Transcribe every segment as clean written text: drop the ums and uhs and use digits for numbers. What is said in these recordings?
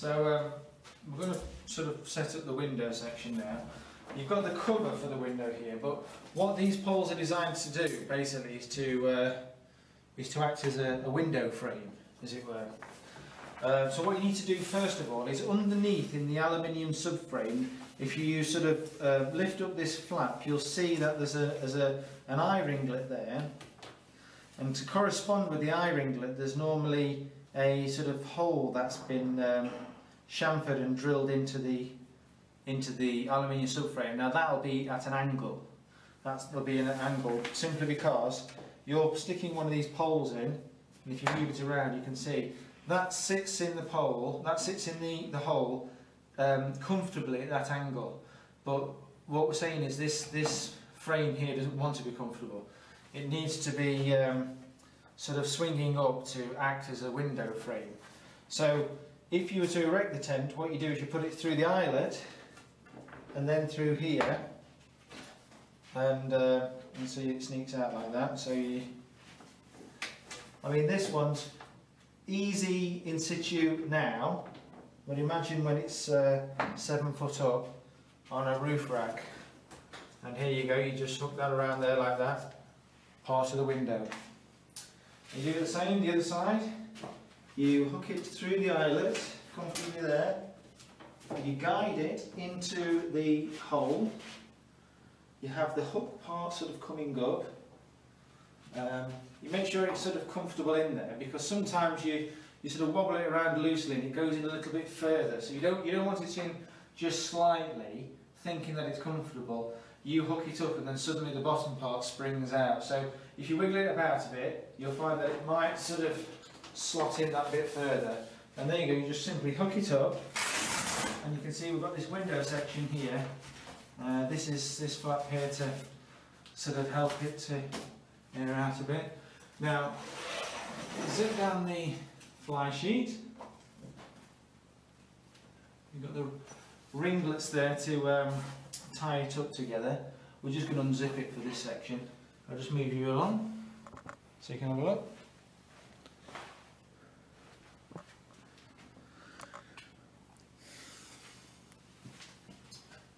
So we're going to sort of set up the window section now. You've got the cover for the window here, but what these poles are designed to do basically is to act as a window frame, as it were. So what you need to do first of all is underneath in the aluminium subframe, if you sort of lift up this flap, you'll see that there's an eye ringlet there, and to correspond with the eye ringlet there's normally a sort of hole that's been chamfered and drilled into the aluminium subframe. Now that'll be at an angle. There'll be an angle simply because you're sticking one of these poles in, and if you move it around you can see that sits in the pole, that sits in the hole comfortably at that angle. But what we're saying is this frame here doesn't want to be comfortable. It needs to be sort of swinging up to act as a window frame. So if you were to erect the tent, what you do is you put it through the eyelet and then through here, and see it sneaks out like that. So I mean, this one's easy in situ now, but imagine when it's 7 foot up on a roof rack. And here you go, you just hook that around there like that, part of the window. You do the same the other side. You hook it through the eyelet, comfortably there. You guide it into the hole. You have the hook part sort of coming up. You make sure it's sort of comfortable in there, because sometimes you sort of wobble it around loosely and it goes in a little bit further. So you don't want it in just slightly, thinking that it's comfortable. You hook it up and then suddenly the bottom part springs out. So if you wiggle it about a bit, you'll find that it might sort of slot in that bit further. And there you go, you just simply hook it up, and you can see we've got this window section here. This is this flap here to sort of help it to air out a bit. Now, zip down the fly sheet. You've got the ringlets there to tie it up together. We're just going to unzip it for this section. I'll just move you along so you can have a look.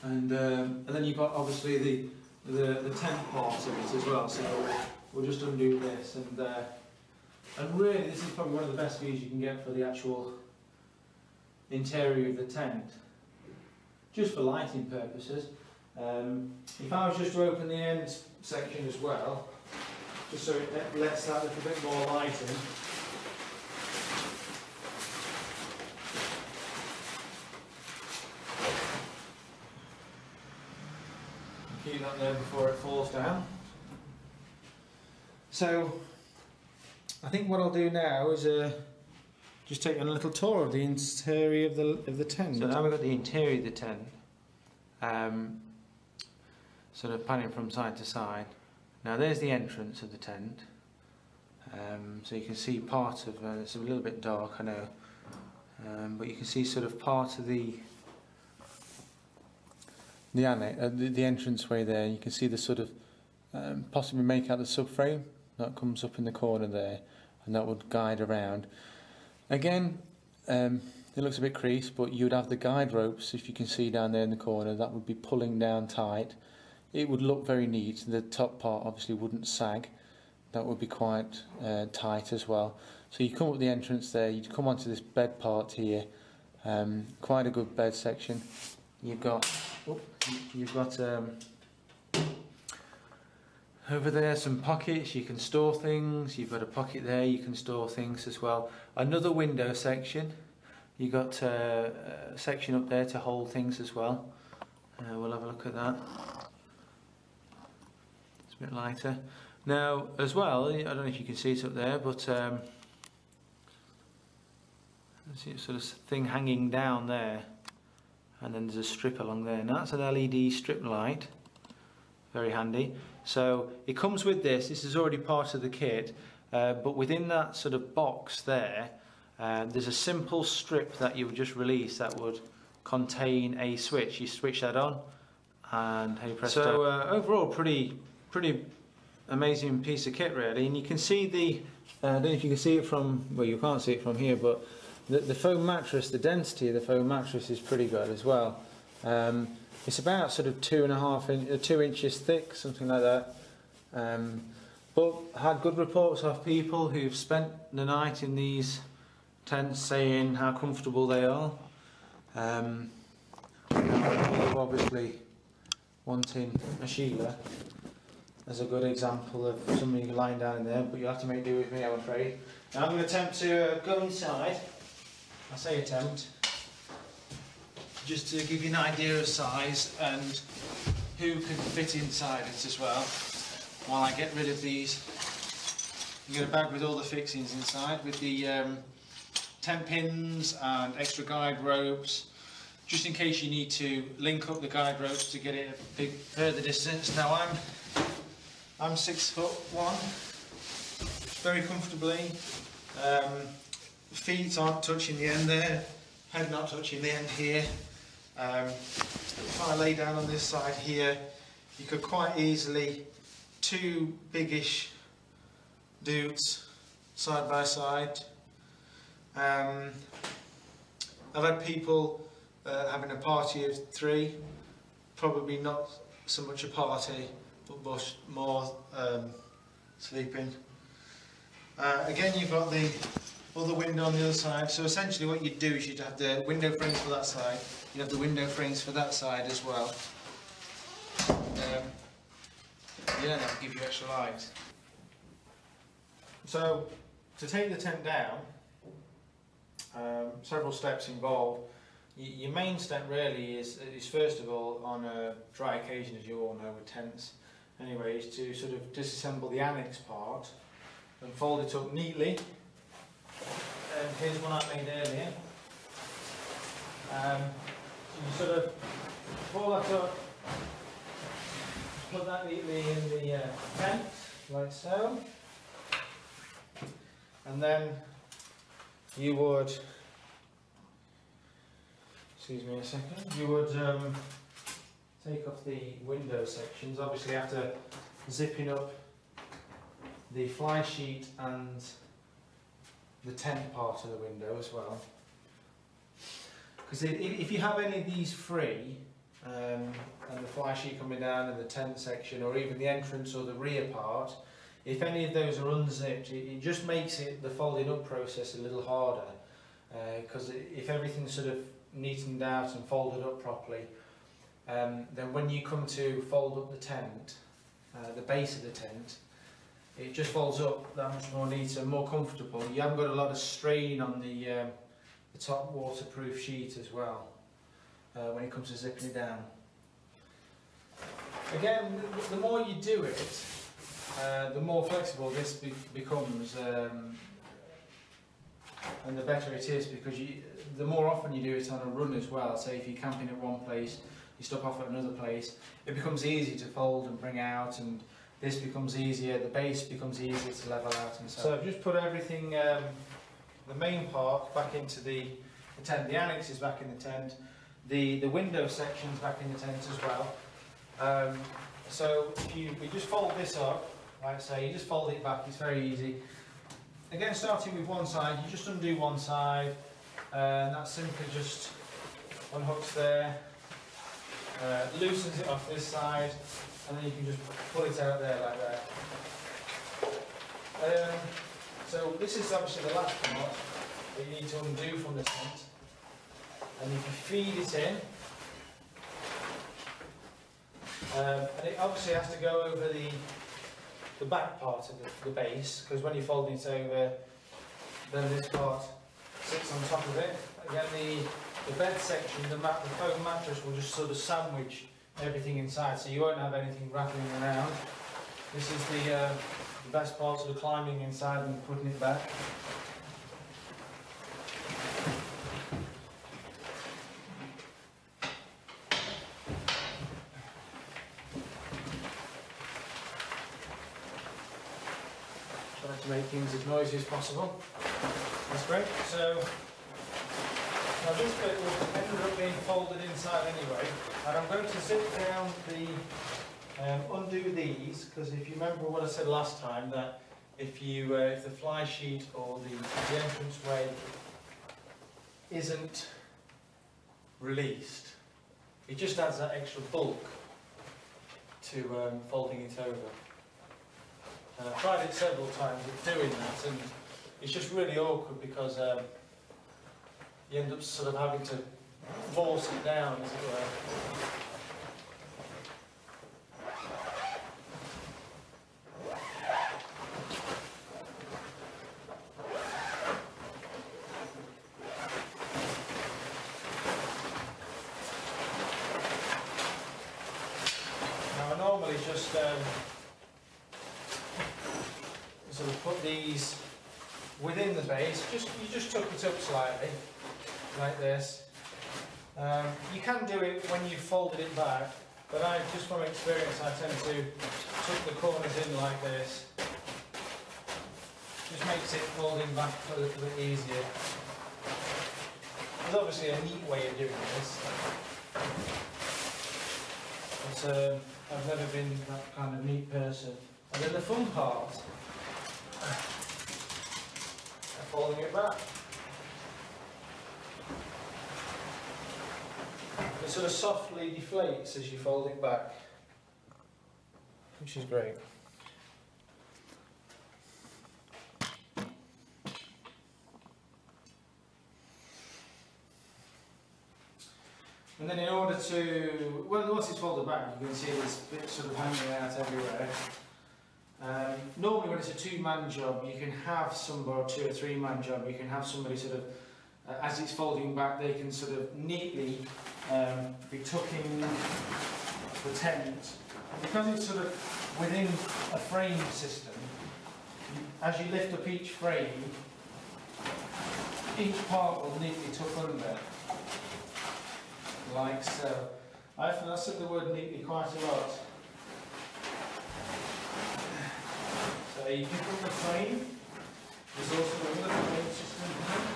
And then you've got obviously the tent part of it as well. So we'll just undo this, and really this is probably one of the best views you can get for the actual interior of the tent, just for lighting purposes. If I was just to open the end section as well, just so it lets that little bit more light in. Keep that there before it falls down. So I think what I'll do now is just take a little tour of the interior of the tent. So now we've got the interior of the tent, sort of panning from side to side. Now there's the entrance of the tent, so you can see part of it's a little bit dark, I know, but you can see sort of part of the entranceway there. You can see the sort of possibly make out the subframe that comes up in the corner there, and that would guide around. Again, it looks a bit creased, but you would have the guide ropes, if you can see down there in the corner, that would be pulling down tight. It would look very neat. The top part obviously wouldn't sag. That would be quite tight as well. So you come up the entrance there, you come onto this bed part here, quite a good bed section. You've got over there some pockets, you can store things. You've got a pocket there, you can store things as well. Another window section. You've got a section up there to hold things as well. We'll have a look at that. It's a bit lighter. Now as well, I don't know if you can see it up there, but see a sort of thing hanging down there. And then there's a strip along there. Now that's an LED strip light, very handy. So it comes with this is already part of the kit, but within that sort of box there, there's a simple strip that you would just release that would contain a switch. You switch that on and you press start. So overall pretty amazing piece of kit really, and you can see the, I don't know if you can see it from, well you can't see it from here, but the foam mattress, the density of the foam mattress is pretty good as well. It's about sort of 2 inches thick, something like that. But had good reports of people who've spent the night in these tents saying how comfortable they are. Obviously wanting a Sheila as a good example of somebody lying down in there, but you'll have to make do with me, I'm afraid. Now I'm going to attempt to go inside. I say attempt, just to give you an idea of size and who can fit inside it as well. While I get rid of these, you get a bag with all the fixings inside, with the tent pins and extra guide ropes, just in case you need to link up the guide ropes to get it a big further distance. Now I'm 6'1", very comfortably. Feet aren't touching the end there, head not touching the end here. If I lay down on this side here, you could quite easily 2 biggish dudes side by side. I've had people having a party of 3, probably not so much a party, but more sleeping. Again, you've got the other window on the other side, so essentially what you'd do is you'd have the window frames for that side, you'd have the window frames for that side as well. Yeah, that'll give you extra light. So, to take the tent down, several steps involved. Your main step really is first of all, on a dry occasion, as you all know with tents anyway, is to sort of disassemble the annex part and fold it up neatly. And here's one I made earlier. So you sort of pull that up, put that neatly in the tent, like so. And then you would, excuse me a second, you would take off the window sections, obviously after zipping up the fly sheet and the tent part of the window as well. Because if you have any of these free, and the fly sheet coming down and the tent section, or even the entrance or the rear part, if any of those are unzipped, it just makes the folding up process a little harder. Because if everything's sort of neatened out and folded up properly, then when you come to fold up the tent, the base of the tent, it just folds up that much more neater and more comfortable. You haven't got a lot of strain on the top waterproof sheet as well when it comes to zipping it down. Again, the more you do it, the more flexible this becomes, and the better it is, because the more often you do it on a run as well. Say if you're camping at one place, you stop off at another place, it becomes easy to fold and bring out, and this becomes easier, the base becomes easier to level out and so. So I've just put everything, the main part back into the tent, the annex is back in the tent, the window section's back in the tent as well. So if we just fold this up, like I say, you just fold it back, it's very easy. Again, starting with one side, you just undo one side, and that simply just unhooks there, loosens it off this side, and then you can just pull it out there like that. So this is obviously the last part that you need to undo from the tent, and if you feed it in, and it obviously has to go over the back part of the base, because when you're folding it over, then this part sits on top of it. Again, the bed section, the foam mattress will just sort of sandwich everything inside, so you won't have anything rattling around. This is the best part, sort of climbing inside and putting it back. Try to make things as noisy as possible. That's great. So now this bit will end up being folded inside anyway, and I'm going to zip down undo these, because if you remember what I said last time, that if the fly sheet or the entrance way isn't released. It just adds that extra bulk to folding it over. I've tried it several times with doing that, and it's just really awkward because you end up sort of having to force it down, as it were. Now I normally just sort of put these within the base. You just tuck it up slightly, like this. You can do it when you've folded it back, but just from experience, I tend to tuck the corners in like this. Just makes it folding back a little bit easier. There's obviously a neat way of doing this, but I've never been that kind of neat person. And then the fun part, folding it back. It sort of softly deflates as you fold it back, which is great. And then in order to, well, once it's folded back, you can see this bit sort of hanging out everywhere. Normally when it's a two-man job, you can have somebody, or two or three-man job, you can have somebody sort of, as it's folding back, they can sort of neatly be tucking the tent. Because it's sort of within a frame system, as you lift up each frame, each part will neatly tuck under, like so. I've said the word neatly quite a lot. So you pick up the frame, there's also another frame system here.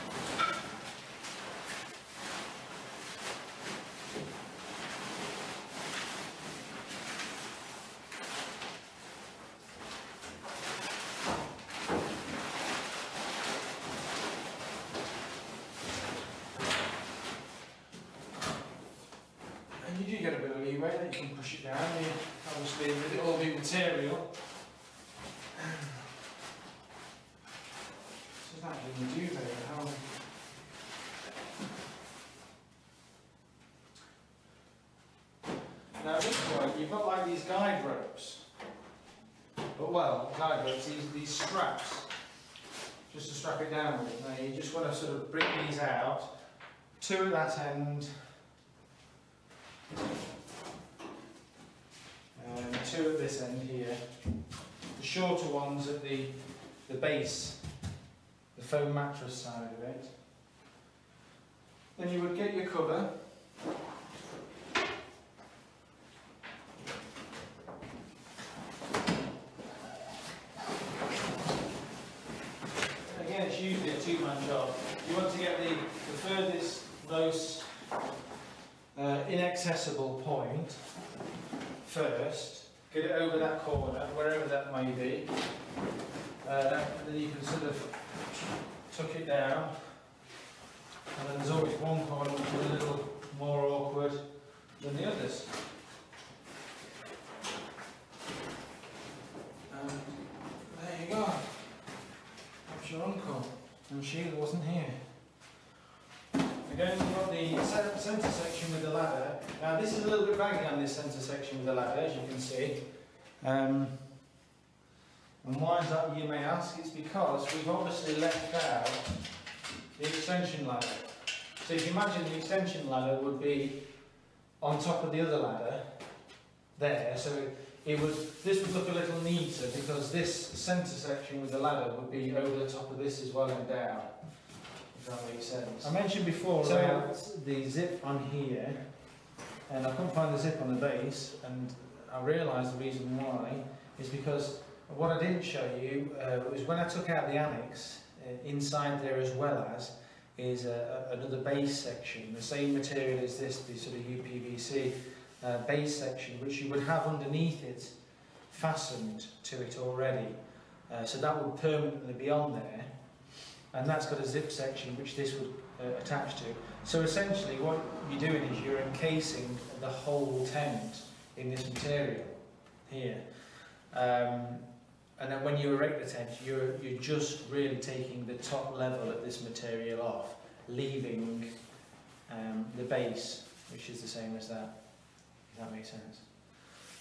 You do get a bit of leeway that you can push it down. Obviously, with it all new material, this is actually in the duvet. Now at this point, you've got like these guide ropes. But well, guide ropes, these straps, just to strap it down with. Now you just want to sort of bring these out, two at that end, and two at this end here. The shorter ones at the base, the foam mattress side of it. Then you would get your cover. Again, it's usually a two-man job. You want to get the furthest, most inaccessible point first, get it over that corner, wherever that may be, then you can sort of tuck it down, and then there's always one corner which is a little more awkward than the others. And there you go, that's your uncle, and Sheila wasn't here. Again, we've got the centre section with the ladder. Now this is a little bit baggy on this centre section with the ladder, as you can see. And why is that, you may ask? It's because we've obviously left out the extension ladder. So if you imagine the extension ladder would be on top of the other ladder there, so this would look a little neater because this centre section with the ladder would be over the top of this as well and down. That makes sense. I mentioned before about the zip on here, and I couldn't find the zip on the base, and I realised the reason why is because what I didn't show you was when I took out the annex, inside there as well as is another base section, the same material as this, the sort of UPVC base section, which you would have underneath it fastened to it already. So that would permanently be on there. And that's got a zip section which this would attached to. So essentially what you're doing is you're encasing the whole tent in this material here. And then when you erect the tent, you're just really taking the top level of this material off, leaving the base, which is the same as that, if that makes sense.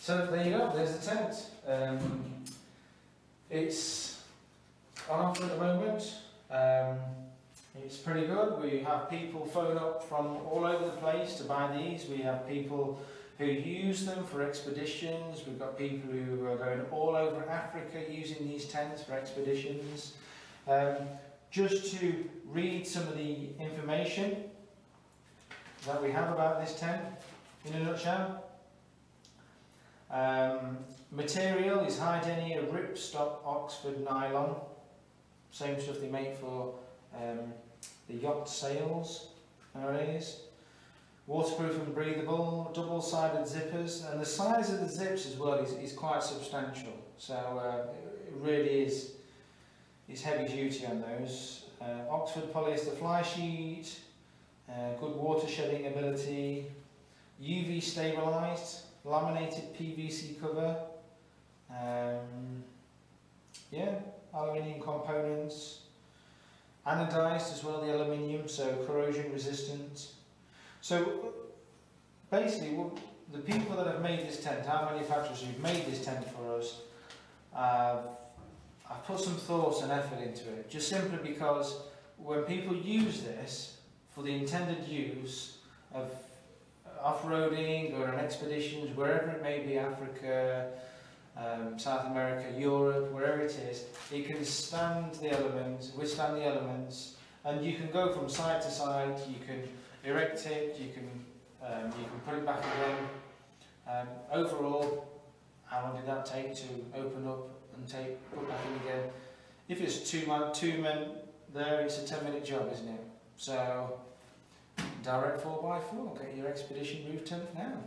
So there you go, there's the tent. It's on offer at the moment. It's pretty good. We have people phone up from all over the place to buy these. We have people who use them for expeditions. We've got people who are going all over Africa using these tents for expeditions. Just to read some of the information that we have about this tent in a nutshell. Material is high denier ripstop Oxford nylon. Same stuff they make for the yacht sails nowadays. Waterproof and breathable, double-sided zippers, and the size of the zips as well is quite substantial. So it really is heavy duty on those. Oxford polyester fly sheet, good water shedding ability, UV stabilised, laminated PVC cover. Yeah, aluminium components, anodised as well, the aluminium, so corrosion resistant. So basically, the people that have made this tent, our manufacturers who've made this tent for us, I've put some thought and effort into it, just simply because when people use this for the intended use of off-roading or on expeditions, wherever it may be, Africa, South America, Europe, wherever it is, it can stand the elements, withstand the elements, and you can go from side to side. You can erect it, you can put it back again. Overall, how long did that take to open up and put back in again? If it's two men there, it's a 10-minute job, isn't it? So, Direct4x4, get your expedition roof tent now.